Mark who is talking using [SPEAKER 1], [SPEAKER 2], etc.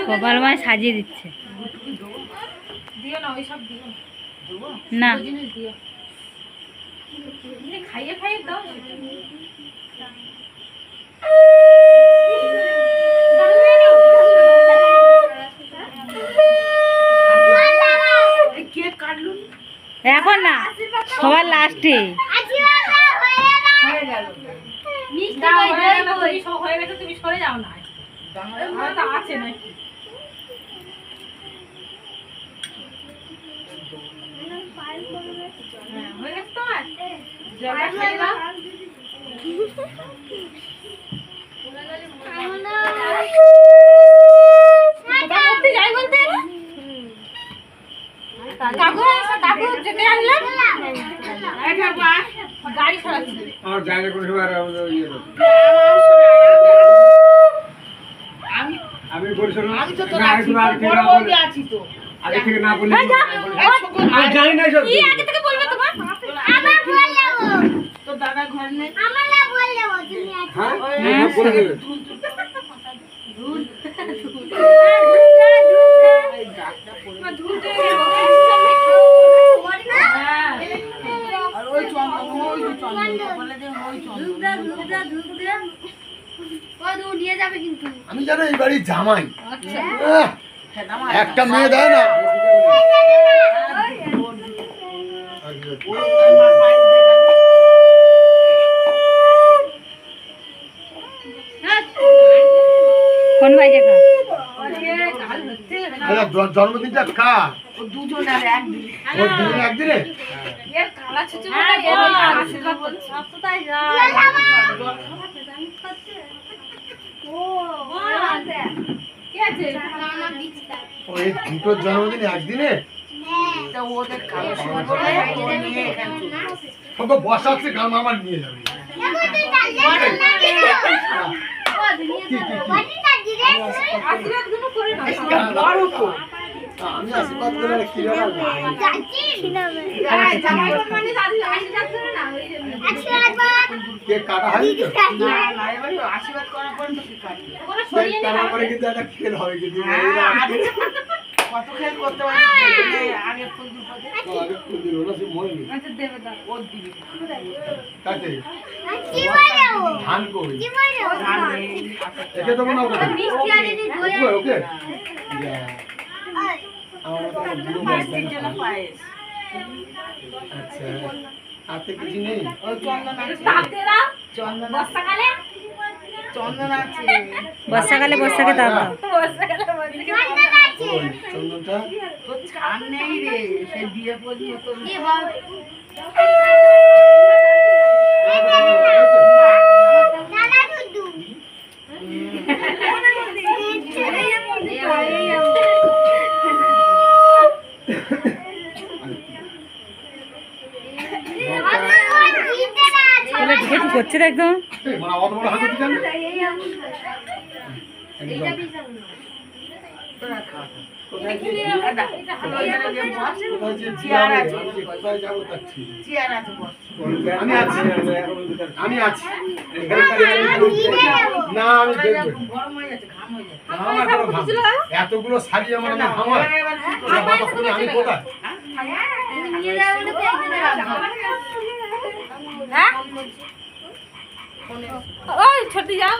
[SPEAKER 1] গোপাল মায় সাজিয়ে দিচ্ছে না খাইয়ে খাইয়ে দাও এখন না সবার লাস্টে তুমি সরে যাও না আছে নাকি হয়ে গেছে তোমার জলটা খেয়ে দাও যাই বলতে কাকু কাকু যেতে আনলাম গাড়ি সরাচ্ছি আমার জায়গা করে আমি বলছি আমি তো তোর বড় বউই আছি তো আগে থেকে না বলি আমি জানি না সব কি আগে থেকে বলবে তোমার আবার বল দাও তো দাদা ঘর নেই আমার না বল দাও তুমি আছো হ্যাঁ বলে দেবে দুধ আর ওই চন্দ্র বলে দে ওই চন্দ্র নিয়ে যাবে কিন্তু আমি জানো এই বাড়ির জামাই একটা মেয়ে দেয় না কোন বাজে জন্মদিনটা কার দুজনের একদিনে কালা ছুচু দুটোর জন্মদিন একদিনে বসা আছে গান আমার নিয়ে যাবে আমি আশীর্বাদ করে কেক কাটা হয় আশীর্বাদ করার পর পরে কিন্তু একটা খেল হবে কিন্তু কত খেল করতে আগে ফুল দিব না সে মরে নি আচ্ছা দেবে দাও ও দিবি কাটে ধান কই ধান একে দেব না ওকে মিষ্টি আনি দি দই ওকে মিষ্টির জন্য পায়েস আচ্ছা আতে কিছু নেই ওই চন্দন আছে তাতে দাও চন্দন বর্ষাকালে চন্দন আছে বর্ষাকালে বর্ষাকে দাও বর্ষাকালে চন্দন আছে চন্দনটা তো ছান নেই রে সে বিয়ে পর্যন্ত কি বল নানা দুদু করছে একদম আমি আছি না এতগুলো শাড়ি আমার আমি কোথায় ওই ছোটি যাও